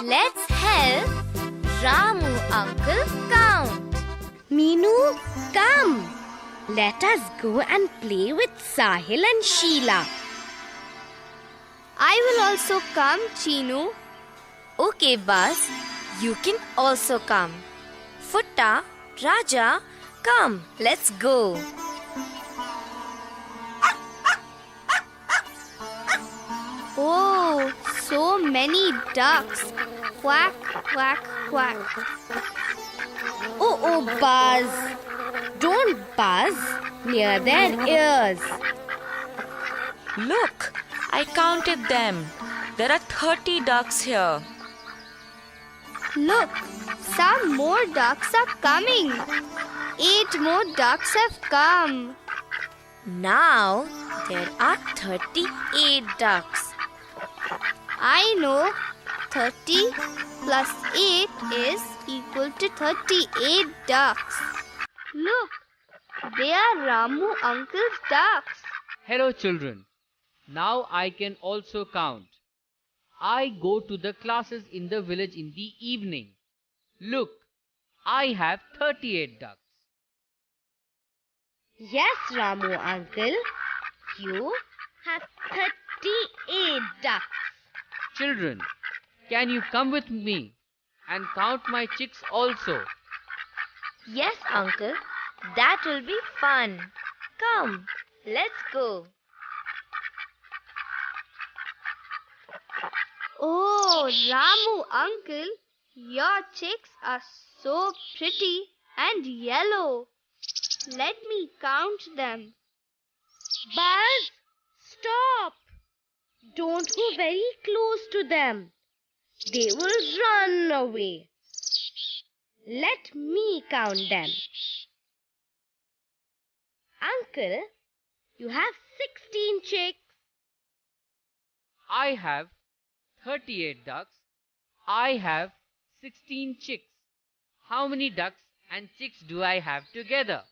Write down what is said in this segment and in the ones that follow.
Let's help Ramu uncle count. Meenu, come. Let us go and play with Sahil and Sheila. I will also come, Chinu. Okay, Buzz. You can also come. Futta, Raja, come. Let's go. Oh, so many ducks. Quack, quack, quack. Oh, Buzz. Don't buzz near their ears. Look, I counted them. There are 30 ducks here. Look, some more ducks are coming. 8 more ducks have come. Now there are 38 ducks. I know 30 plus 8 is equal to 38 ducks. Look, they are Ramu uncle's ducks. Hello children. Now I can also count. I go to the classes in the village in the evening. Look, I have 38 ducks. Yes, Ramu uncle. You have 38 ducks. Children, can you come with me and count my chicks also? Yes, uncle. That will be fun. Come, let's go. Oh, Ramu uncle, your chicks are so pretty and yellow. Let me count them. Buzz, stop. Don't go very close to them. They will run away. Let me count them. Uncle, you have 16 chicks. I have 38 ducks. I have 16 chicks. How many ducks and chicks do I have together?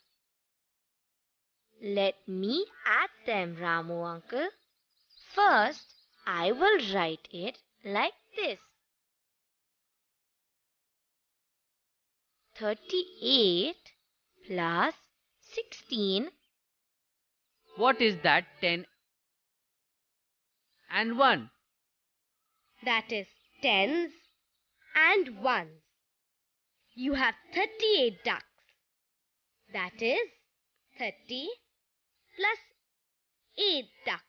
Let me add them, Ramu uncle. First, I will write it like this. 38 plus 16. What is that? 10 and 1. That is tens and ones. You have 38 ducks. That is 30 plus 8 ducks.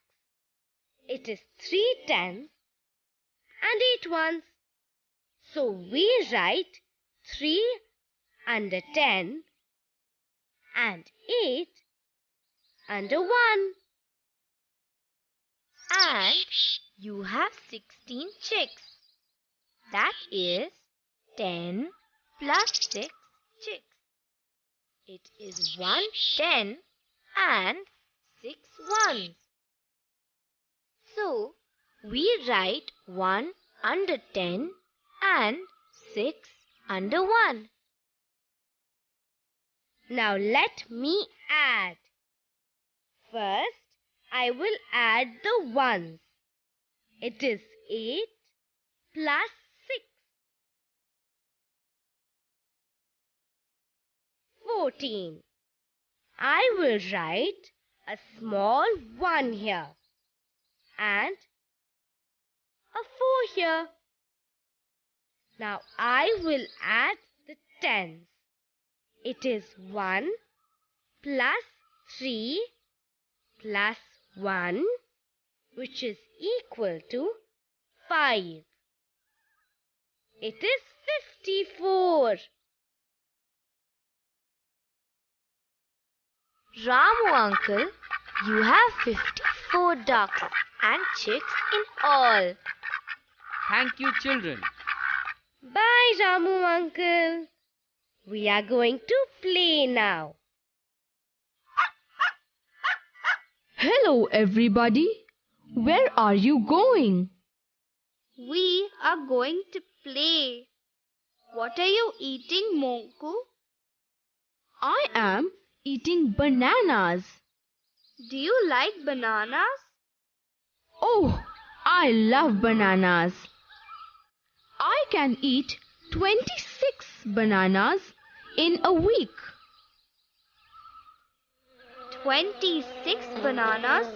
It is 3 tens and 8 ones. So we write 3 under 10 and 8 under 1. And you have 16 chicks. That is 10 plus 6 chicks. It is 1 10 and 6 ones. So, we write 1 under 10 and 6 under 1. Now let me add. First, I will add the ones. It is 8 plus 6. 14. I will write a small 1 here and a 4 here. Now I will add the tens. It is 1 plus 3 plus 1, which is equal to 5. It is 54. Ramu uncle, you have 54 ducks and chicks in all. Thank you, children. Bye, Ramu uncle. We are going to play now. Hello everybody. Where are you going? We are going to play. What are you eating, Monku? I am eating bananas. Do you like bananas? Oh, I love bananas. I can eat 26 bananas in a week. 26 bananas?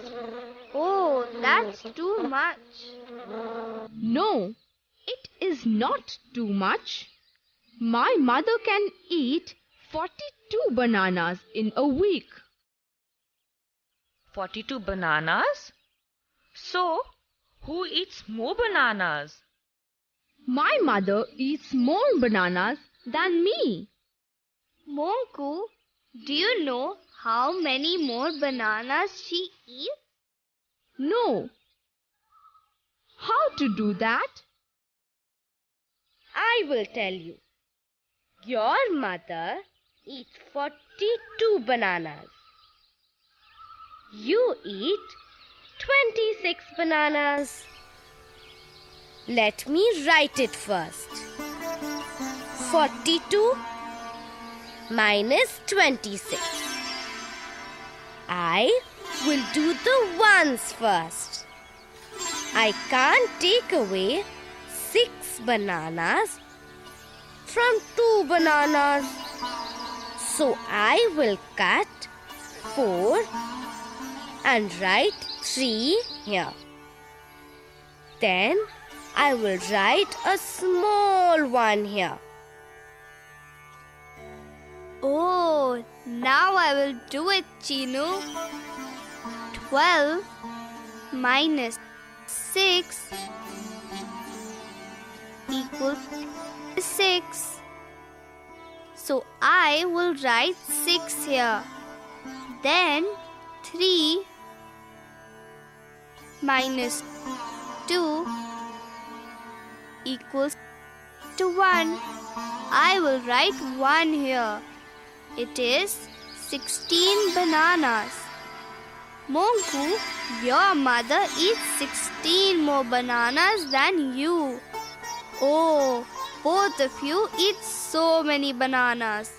Oh, that's too much. No, it is not too much. My mother can eat 42 bananas in a week. 42 bananas? So, who eats more bananas? My mother eats more bananas than me. Monku, do you know how many more bananas she eats? No. How to do that? I will tell you. Your mother eats 42 bananas. You eat 26 bananas. Let me write it first. 42 minus 26. I will do the ones first. I can't take away 6 bananas from 2 bananas. So I will cut 4 and write 3 here. Then I will write a small one here. Oh, now I will do it, Chinu. 12 minus 6 equals 6. So I will write 6 here. Then 3 minus 2 equals to 1. I will write 1 here. It is 16 bananas. Monku, your mother eats 16 more bananas than you. Oh, both of you eat so many bananas.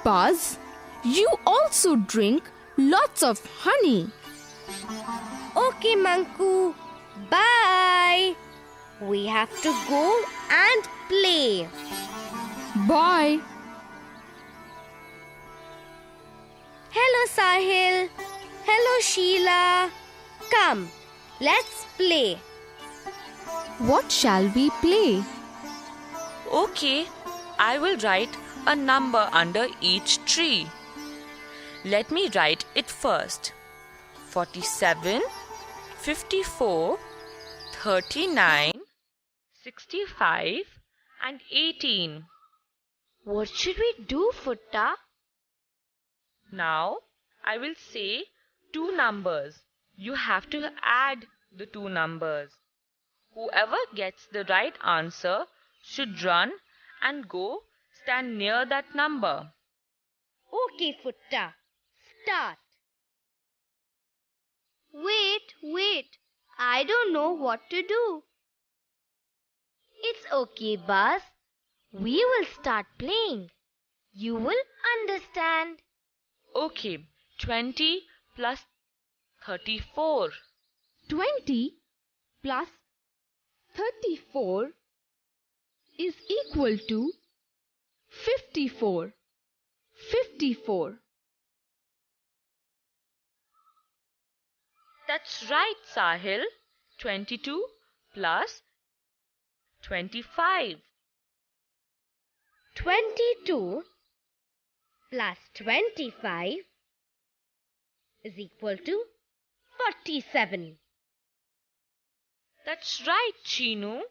Buzz, you also drink lots of honey. Okay, Manku. Bye. We have to go and play. Bye. Hello, Sahil. Hello, Sheila. Come, let's play. What shall we play? Okay, I will write a number under each tree. Let me write it first. 47, 54, 39, 65 and 18. What should we do, Futta? Now, I will say 2 numbers. You have to add the 2 numbers. Whoever gets the right answer should run and go stand near that number. Okay, Futta. Start. Wait. I don't know what to do. It's okay, Buzz. We will start playing. You will understand. Okay, 20 plus 34. 20 plus 34 is equal to 54. 54. That's right, Sahil. 22 plus 25. 22 plus 25 is equal to 47. That's right, Chinu.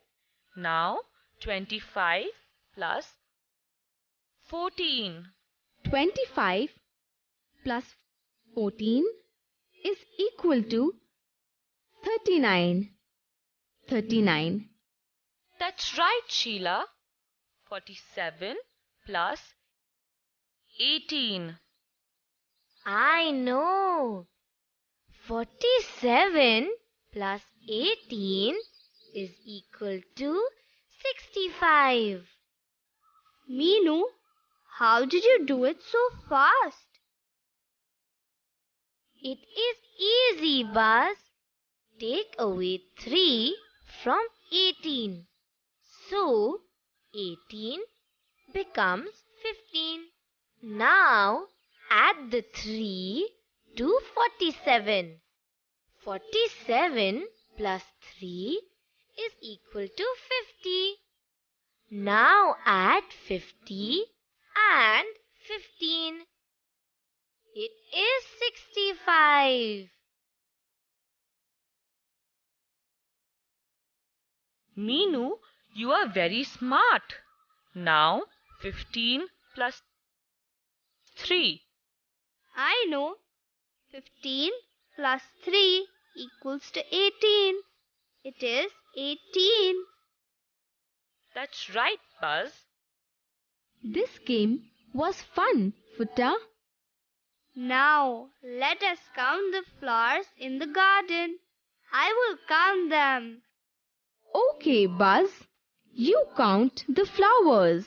Now 25 plus 14. 25 plus 14 is equal to 39. 39. That's right, Sheila. 47 plus 18. I know. 47 plus 18 is equal to 65. Meenu, how did you do it so fast? It is easy, Buzz. Take away 3 from 18. So 18 becomes 15. Now add the 3 to 47. 47 plus 3 is equal to 50. Now add 50 and 15. It is 65. Meenu, you are very smart. Now 15 plus 3. I know. 15 plus 3 equals to 18. It is 18. That's right, Buzz. This game was fun, Futta. Now let us count the flowers in the garden. I will count them. Okay, Buzz. You count the flowers.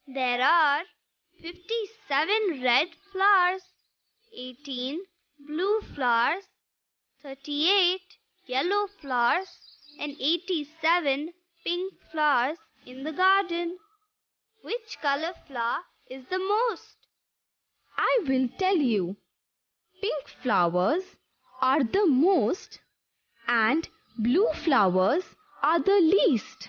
There are 57 red flowers, 18 blue flowers, 38 yellow flowers, and 87 pink flowers in the garden. Which color flower is the most? I will tell you. Pink flowers are the most and blue flowers are the least.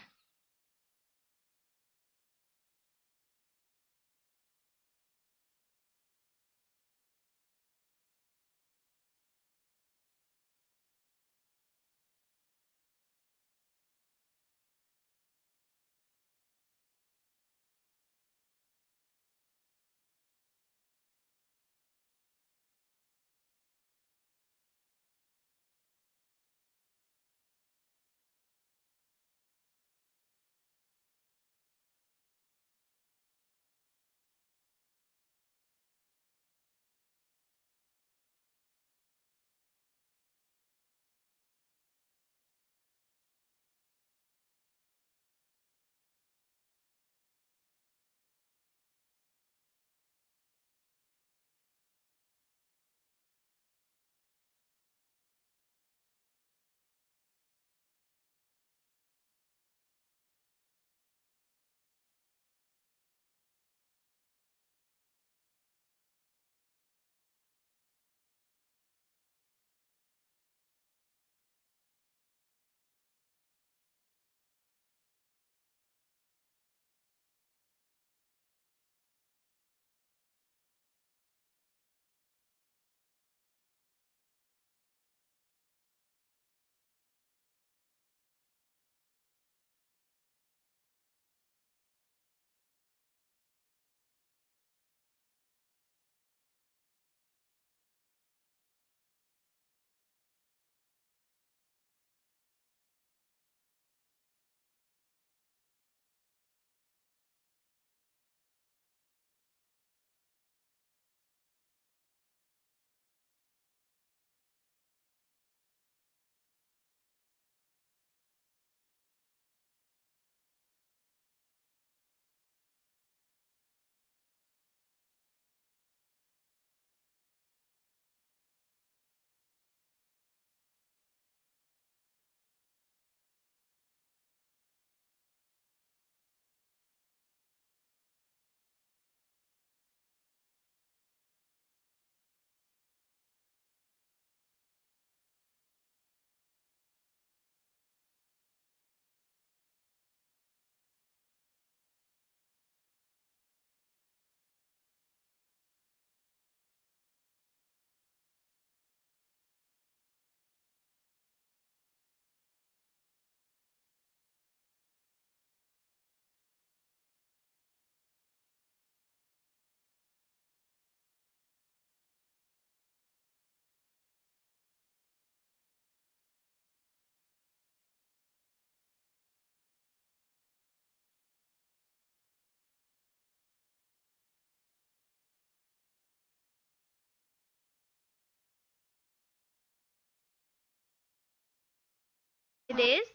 It is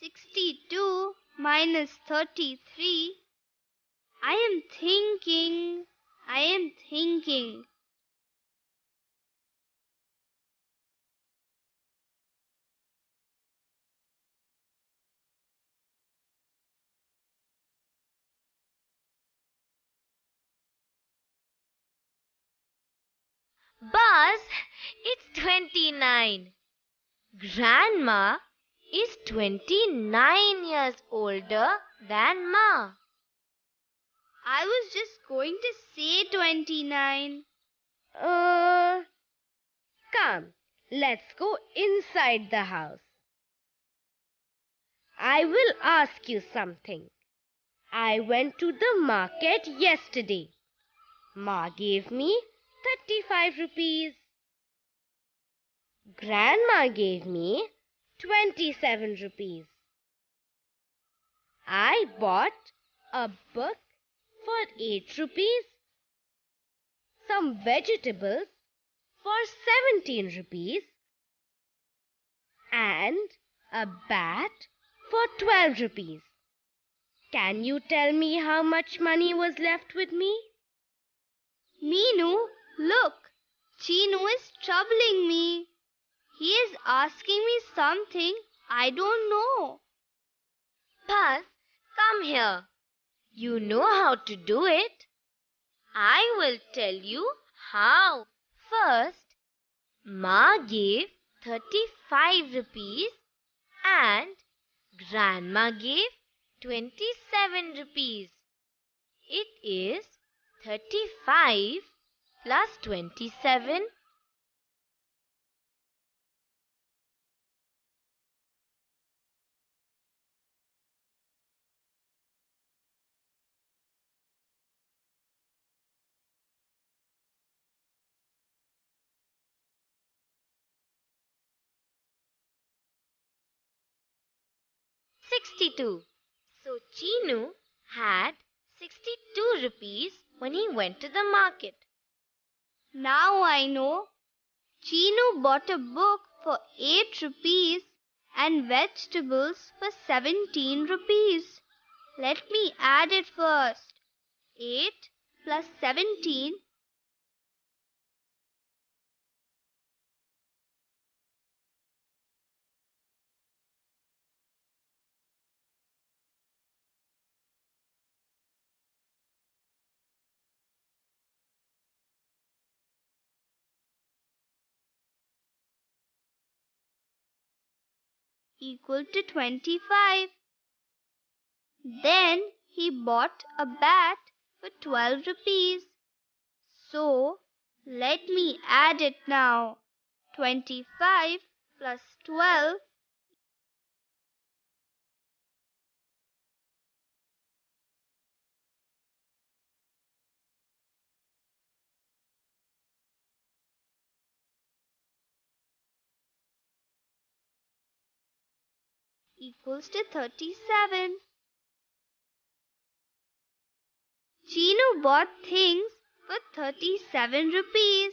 62 minus 33. I am thinking. Buzz, it's 29. Grandma is 29 years older than Ma. I was just going to say 29. Come, let's go inside the house. I will ask you something. I went to the market yesterday. Ma gave me 35 rupees. Grandma gave me 27 rupees. I bought a book for 8 rupees, some vegetables for 17 rupees, and a bat for 12 rupees. Can you tell me how much money was left with me? Meenu, look, Chinu is troubling me. He is asking me something I don't know. Buzz, come here. You know how to do it. I will tell you how. First, Ma gave 35 rupees and Grandma gave 27 rupees. It is 35 plus 27. $62. So Chinu had 62 rupees when he went to the market. Now I know. Chinu bought a book for 8 rupees and vegetables for 17 rupees. Let me add it first. 8 plus 17 equal to 25. Then he bought a bat for 12 rupees. So, let me add it now. 25 plus 12 equals to 37. Chinu bought things for 37 rupees.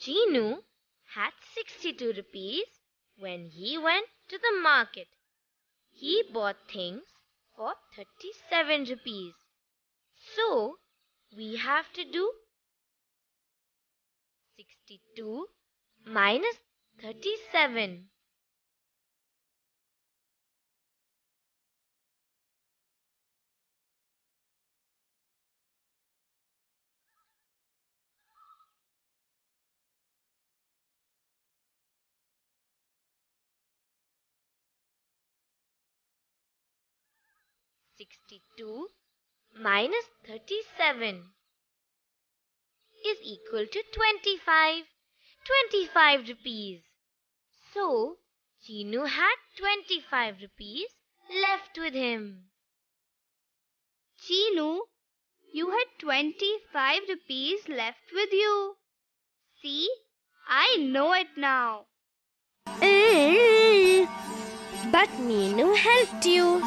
Chinu had 62 rupees when he went to the market. He bought things for 37 rupees. So, we have to do 62 minus 37. $62 minus 37 is equal to 25. 25 rupees. So, Chinu had 25 rupees left with him. Chinu, you had 25 rupees left with you. See, I know it now. But Meenu helped you.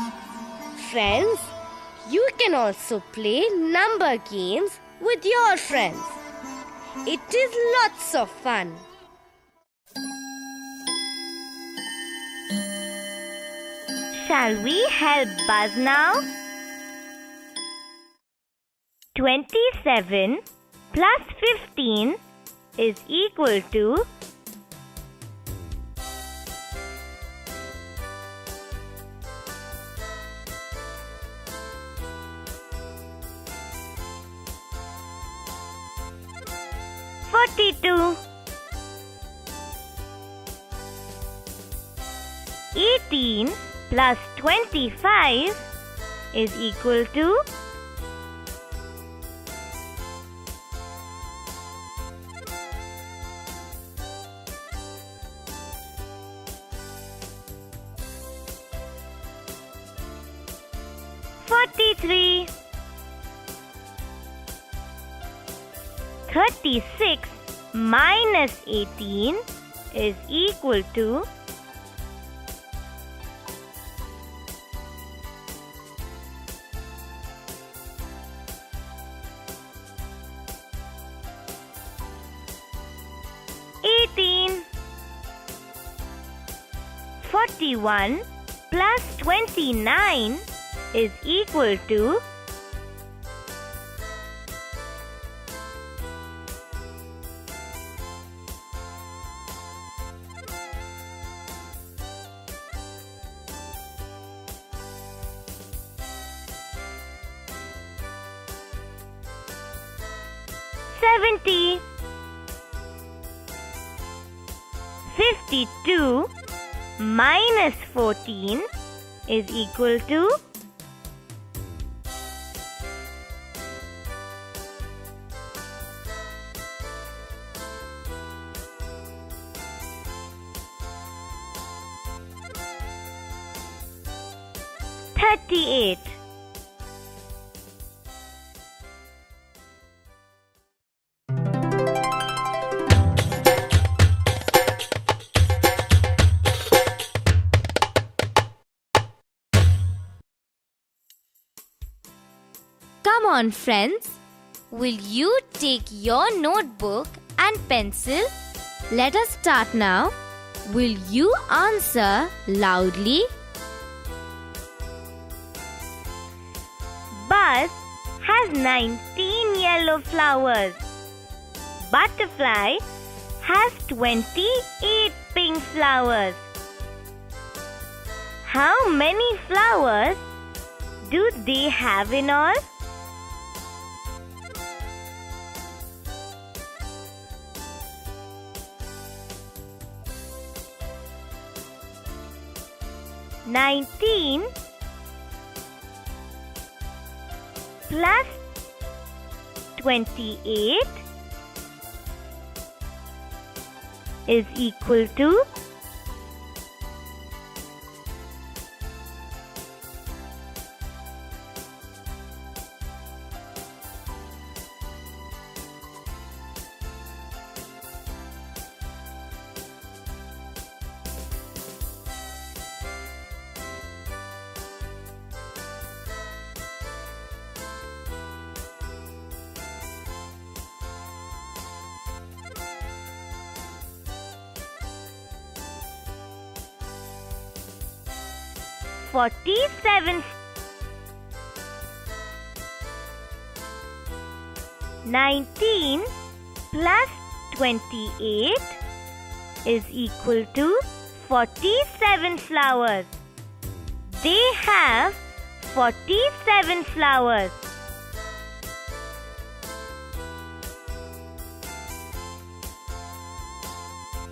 Friends, you can also play number games with your friends. It is lots of fun. Shall we help Buzz now? 27 plus 15 is equal to 42. 18 plus 25 is equal to 43. 36 minus 18 is equal to 18. 41 plus 29 is equal to 70. 52 minus 14 is equal to 38. Come on, friends. Will you take your notebook and pencil? Let us start now. Will you answer loudly? Buzz has 19 yellow flowers. Butterfly has 28 pink flowers. How many flowers do they have in all? Nineteen plus 28 is equal to 47. 19 plus 28 is equal to 47 flowers. They have 47 flowers.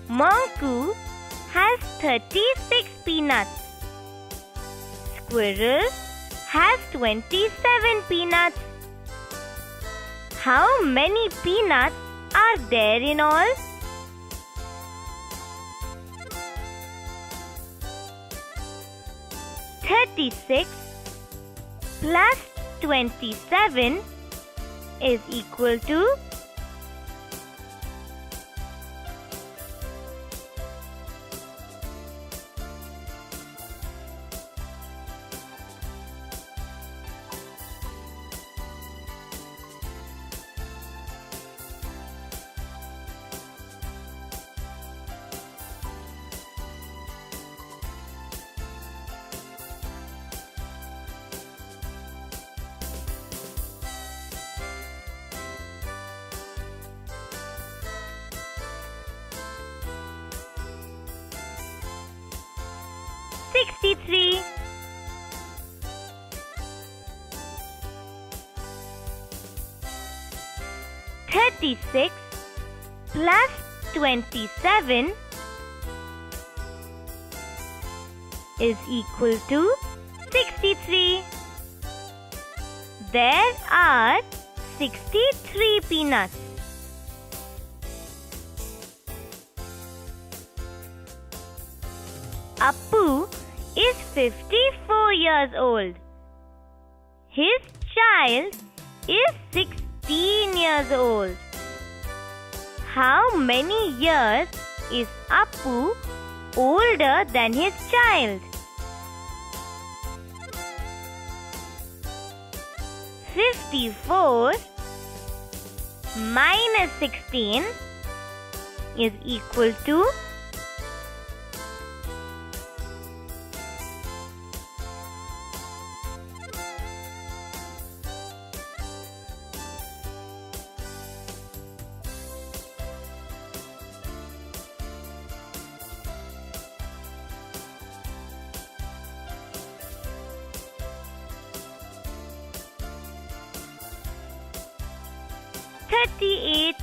Monku has 36 peanuts. Squirrel has 27 peanuts. How many peanuts are there in all? "36 plus 27 is equal to 63. 36 plus 27 is equal to 63. There are 63 peanuts. Appu is 54 years old. His child is 16 years old. How many years is Appu older than his child? 54 minus 16 is equal to 38.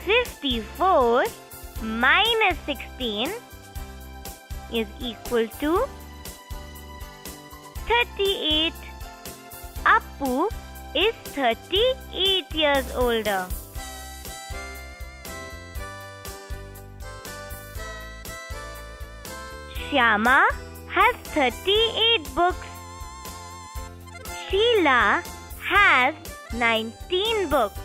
54 minus 16 is equal to 38. Appu is 38 years older. Shyama has 38 books. Sheila has 19 books.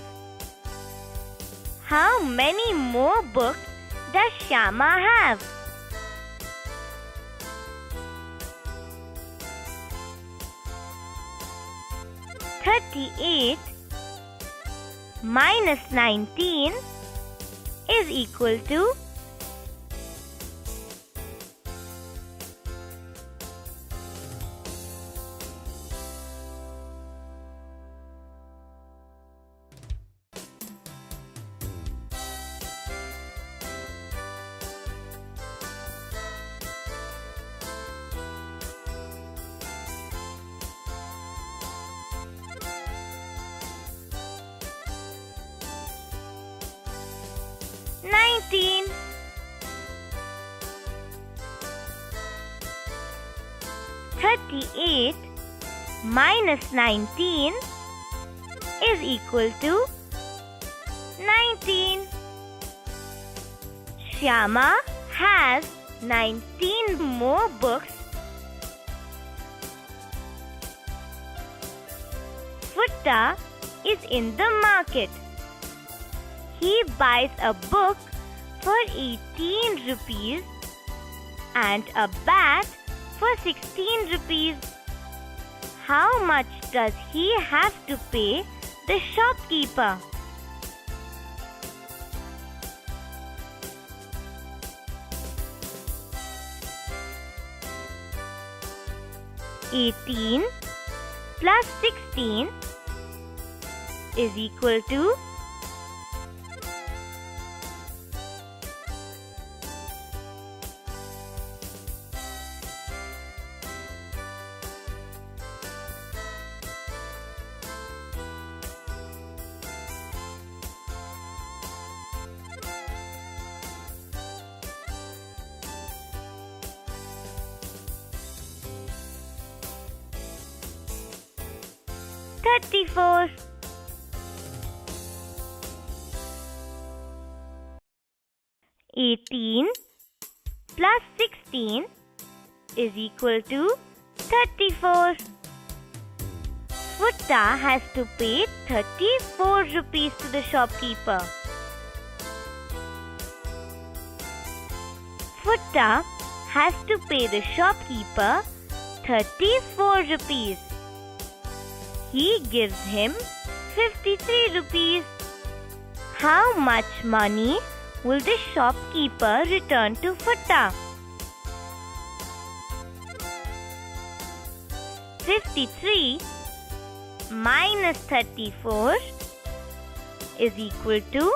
How many more books does Shyama have? "38 minus 19 is equal to 19. 38 minus 19 is equal to 19. Shyama has 19 more books. Futta is in the market. He buys a book for 18 rupees and a bat for 16 rupees. How much does he have to pay the shopkeeper? "18 plus 16 is equal to 34. 18 plus 16 is equal to 34. Futta has to pay 34 rupees to the shopkeeper. Futta has to pay the shopkeeper 34 rupees. He gives him 53 rupees. How much money will the shopkeeper return to Futta? 53 minus 34 is equal to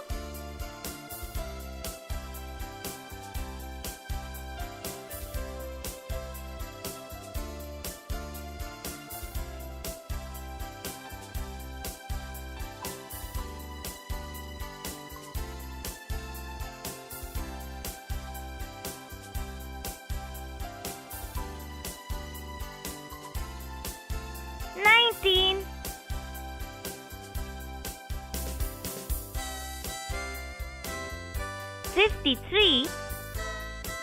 53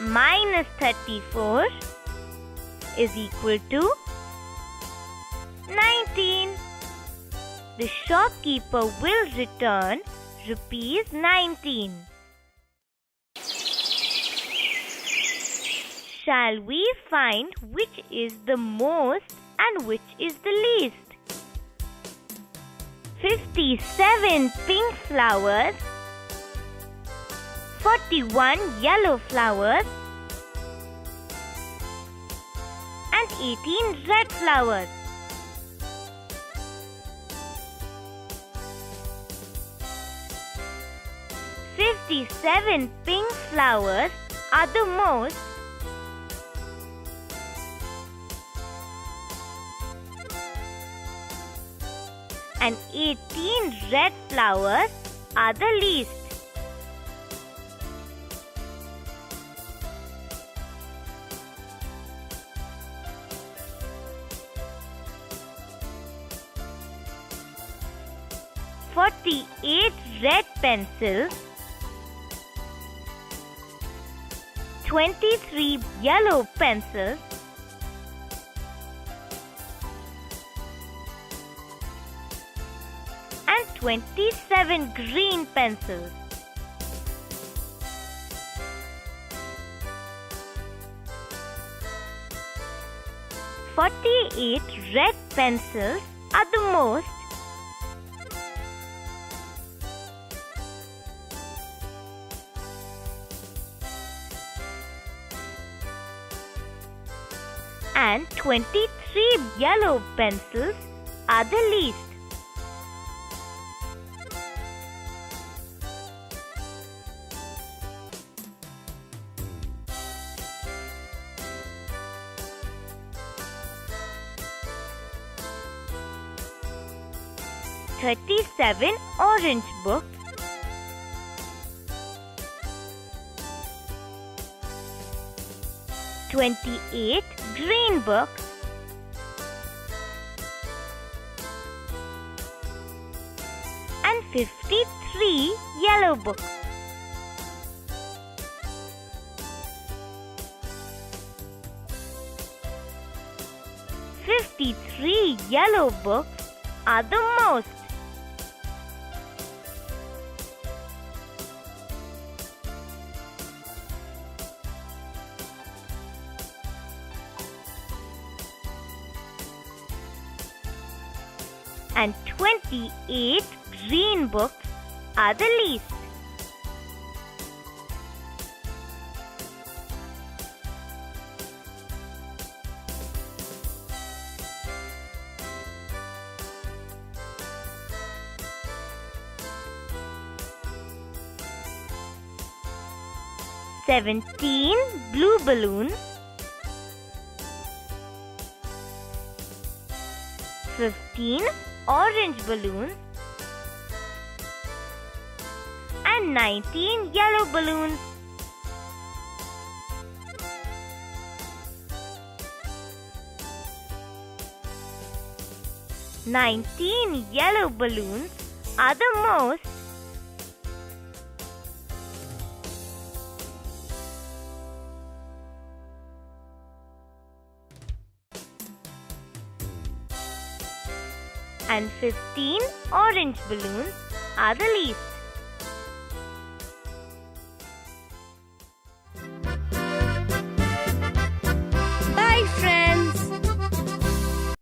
minus 34 is equal to 19. The shopkeeper will return rupees 19. Shall we find which is the most and which is the least? 57 pink flowers, 41 yellow flowers, and 18 red flowers. "57 pink flowers are the most, and 18 red flowers are the least." "48 red pencils, 23 yellow pencils, and 27 green pencils. "48 red pencils are the most, and 23 yellow pencils are the least." "37 orange books, 28 green books, and 53 yellow books. "53 yellow books are the most, and 28 green books are the least." "17 blue balloons, 15 orange balloons, and 19 yellow balloons. "19 yellow balloons are the most, and 15 orange balloons are the least."